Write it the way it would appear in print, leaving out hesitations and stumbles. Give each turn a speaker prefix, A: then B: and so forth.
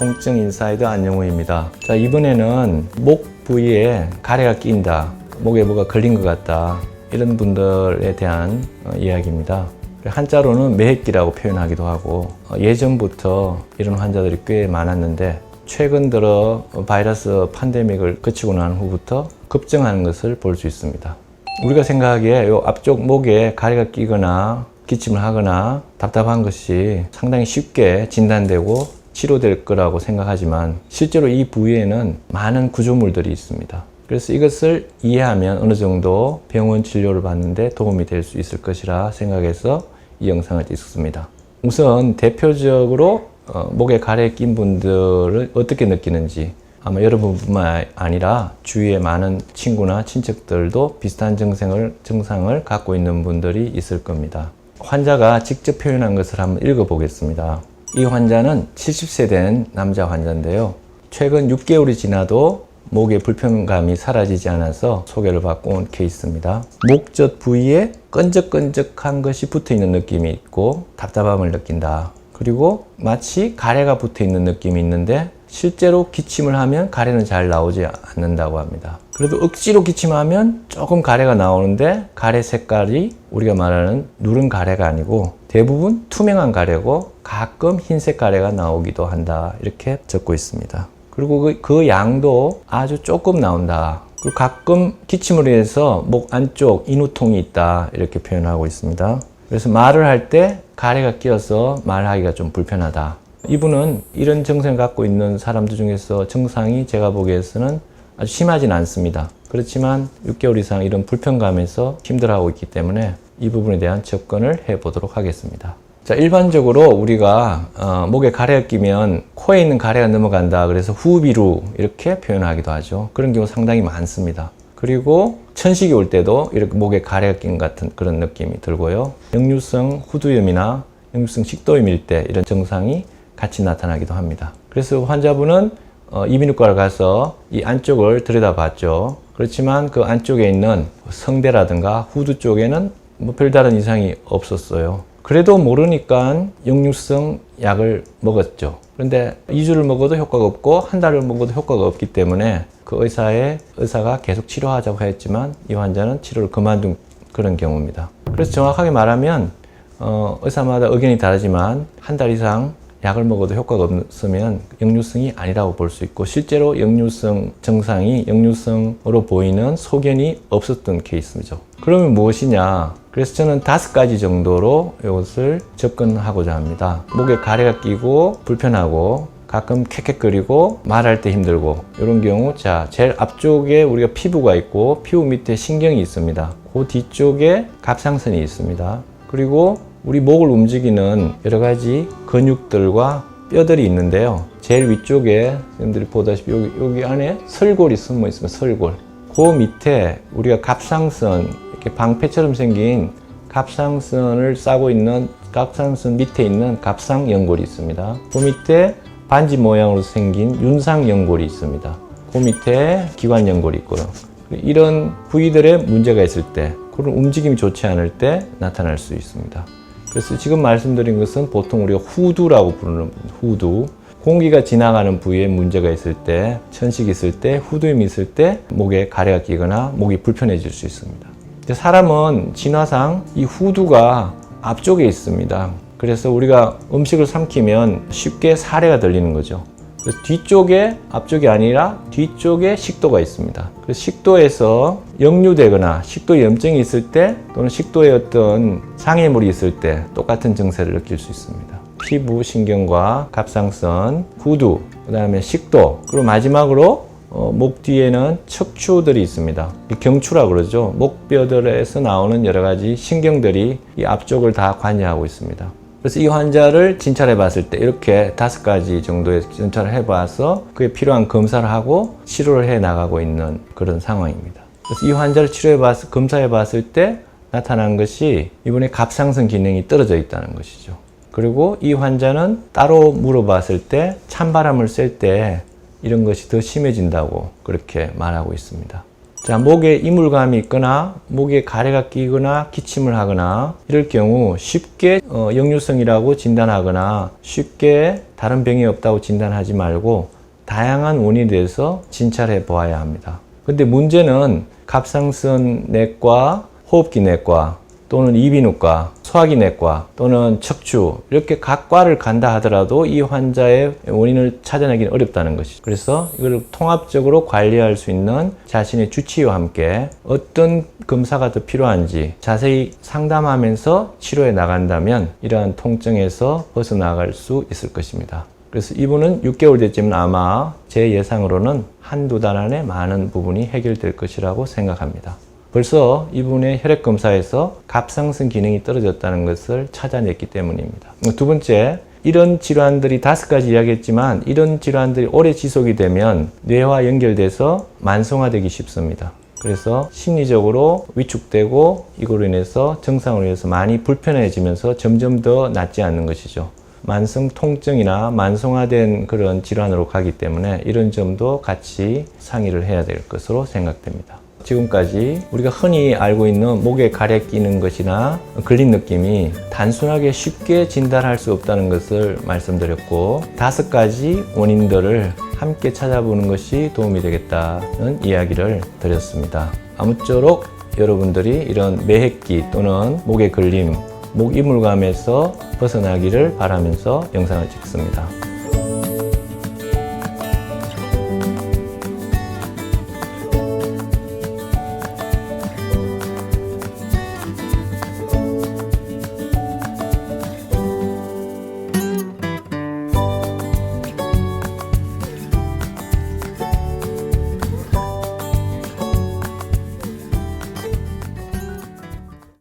A: 통증 인사이드 안영우입니다. 자, 이번에는 목 부위에 가래가 낀다, 목에 뭐가 걸린 것 같다, 이런 분들에 대한 이야기입니다. 한자로는 매핵기라고 표현하기도 하고, 예전부터 이런 환자들이 꽤 많았는데 최근 들어 바이러스 팬데믹을 거치고 난 후부터 급증하는 것을 볼 수 있습니다. 우리가 생각하기에 이 앞쪽 목에 가래가 끼거나 기침을 하거나 답답한 것이 상당히 쉽게 진단되고 치료될 거라고 생각하지만 실제로 이 부위에는 많은 구조물들이 있습니다. 그래서 이것을 이해하면 어느 정도 병원 진료를 받는데 도움이 될 수 있을 것이라 생각해서 이 영상을 찍습니다. 우선 대표적으로 목에 가래 낀 분들을 어떻게 느끼는지, 아마 여러분뿐만 아니라 주위에 많은 친구나 친척들도 비슷한 증상을 갖고 있는 분들이 있을 겁니다. 환자가 직접 표현한 것을 한번 읽어보겠습니다. 이 환자는 70세 된 남자 환자인데요. 최근 6개월이 지나도 목의 불편감이 사라지지 않아서 소개를 받고 온 케이스입니다. 목젖 부위에 끈적끈적한 것이 붙어 있는 느낌이 있고 답답함을 느낀다. 그리고 마치 가래가 붙어 있는 느낌이 있는데 실제로 기침을 하면 가래는 잘 나오지 않는다고 합니다. 그래도 억지로 기침하면 조금 가래가 나오는데 가래 색깔이 우리가 말하는 누런 가래가 아니고 대부분 투명한 가래고 가끔 흰색 가래가 나오기도 한다, 이렇게 적고 있습니다. 그리고 그 양도 아주 조금 나온다. 그리고 가끔 기침을 해서 목 안쪽 인후통이 있다, 이렇게 표현하고 있습니다. 그래서 말을 할 때 가래가 끼어서 말하기가 좀 불편하다. 이분은 이런 증상을 갖고 있는 사람들 중에서 증상이 제가 보기에서는 아주 심하진 않습니다. 그렇지만 6개월 이상 이런 불편감에서 힘들어하고 있기 때문에 이 부분에 대한 접근을 해보도록 하겠습니다. 자, 일반적으로 우리가 목에 가래가 끼면 코에 있는 가래가 넘어간다, 그래서 후비루 이렇게 표현하기도 하죠. 그런 경우 상당히 많습니다. 그리고 천식이 올 때도 이렇게 목에 가래가 낀 같은 그런 느낌이 들고요. 역류성 후두염이나 역류성 식도염일 때 이런 증상이 같이 나타나기도 합니다. 그래서 환자분은 이비인후과를 가서 이 안쪽을 들여다봤죠. 그렇지만 그 안쪽에 있는 성대라든가 후두 쪽에는 뭐 별다른 이상이 없었어요. 그래도 모르니까 역류성 약을 먹었죠. 그런데 2주를 먹어도 효과가 없고 한 달을 먹어도 효과가 없기 때문에 그 의사가 계속 치료하자고 했지만 이 환자는 치료를 그만둔 그런 경우입니다. 그래서 정확하게 말하면 의사마다 의견이 다르지만 한 달 이상 약을 먹어도 효과가 없으면 역류성이 아니라고 볼 수 있고, 실제로 역류성 증상이 역류성으로 보이는 소견이 없었던 케이스죠. 그러면 무엇이냐? 그래서 저는 5가지 정도로 이것을 접근하고자 합니다. 목에 가래가 끼고 불편하고 가끔 캑캑거리고 말할 때 힘들고 이런 경우, 자, 제일 앞쪽에 우리가 피부가 있고 피부 밑에 신경이 있습니다. 그 뒤쪽에 갑상선이 있습니다. 그리고 우리 목을 움직이는 여러 가지 근육들과 뼈들이 있는데요. 제일 위쪽에 여러분들이 보다시피 여기 안에 설골이 숨어 있으면 설골. 그 밑에 우리가 갑상선, 이렇게 방패처럼 생긴 갑상선을 싸고 있는 갑상선 밑에 있는 갑상연골이 있습니다. 그 밑에 반지 모양으로 생긴 윤상연골이 있습니다. 그 밑에 기관연골이 있고요. 이런 부위들에 문제가 있을 때, 그런 움직임이 좋지 않을 때 나타날 수 있습니다. 그래서 지금 말씀드린 것은 보통 우리가 후두라고 부르는 후두, 공기가 지나가는 부위에 문제가 있을 때, 천식이 있을 때, 후두염이 있을 때 목에 가래가 끼거나 목이 불편해질 수 있습니다. 사람은 진화상 이 후두가 앞쪽에 있습니다. 그래서 우리가 음식을 삼키면 쉽게 사레가 들리는 거죠. 그래서 뒤쪽에, 앞쪽이 아니라 뒤쪽에 식도가 있습니다. 그래서 식도에서 역류되거나 식도 염증이 있을 때, 또는 식도에 어떤 장애물이 있을 때 똑같은 증세를 느낄 수 있습니다. 피부, 신경과 갑상선, 후두, 그 다음에 식도, 그리고 마지막으로 목 뒤에는 척추들이 있습니다. 경추라고 그러죠. 목뼈들에서 나오는 여러 가지 신경들이 이 앞쪽을 다 관여하고 있습니다. 그래서 이 환자를 진찰해 봤을 때 이렇게 5가지 정도의 진찰을 해봐서 그에 필요한 검사를 하고 치료를 해 나가고 있는 그런 상황입니다. 그래서 이 환자를 검사해 봤을 때 나타난 것이 이번에 갑상선 기능이 떨어져 있다는 것이죠. 그리고 이 환자는 따로 물어봤을 때 찬바람을 쐴 때 이런 것이 더 심해진다고 그렇게 말하고 있습니다. 자, 목에 이물감이 있거나 목에 가래가 끼거나 기침을 하거나 이럴 경우 쉽게 역류성이라고 진단하거나 쉽게 다른 병이 없다고 진단하지 말고 다양한 원인에 대해서 진찰해 보아야 합니다. 근데 문제는 갑상선 내과, 호흡기 내과 또는 이비인후과, 소화기 내과 또는 척추 이렇게 각 과를 간다 하더라도 이 환자의 원인을 찾아내기는 어렵다는 것이죠. 그래서 이걸 통합적으로 관리할 수 있는 자신의 주치의와 함께 어떤 검사가 더 필요한지 자세히 상담하면서 치료해 나간다면 이러한 통증에서 벗어나갈 수 있을 것입니다. 그래서 이분은 6개월 됐지만 아마 제 예상으로는 한두 달 안에 많은 부분이 해결될 것이라고 생각합니다. 벌써 이분의 혈액검사에서 갑상선 기능이 떨어졌다는 것을 찾아냈기 때문입니다. 두 번째, 이런 질환들이 5가지 이야기했지만 이런 질환들이 오래 지속이 되면 뇌와 연결돼서 만성화되기 쉽습니다. 그래서 심리적으로 위축되고 이걸로 인해서 정상으로 인해서 많이 불편해지면서 점점 더 낫지 않는 것이죠. 만성 통증이나 만성화된 그런 질환으로 가기 때문에 이런 점도 같이 상의를 해야 될 것으로 생각됩니다. 지금까지 우리가 흔히 알고 있는 목에 가래 끼는 것이나 걸린 느낌이 단순하게 쉽게 진단할 수 없다는 것을 말씀드렸고 5가지 원인들을 함께 찾아보는 것이 도움이 되겠다는 이야기를 드렸습니다. 아무쪼록 여러분들이 이런 매핵기 또는 목에 걸림, 목 이물감에서 벗어나기를 바라면서 영상을 찍습니다.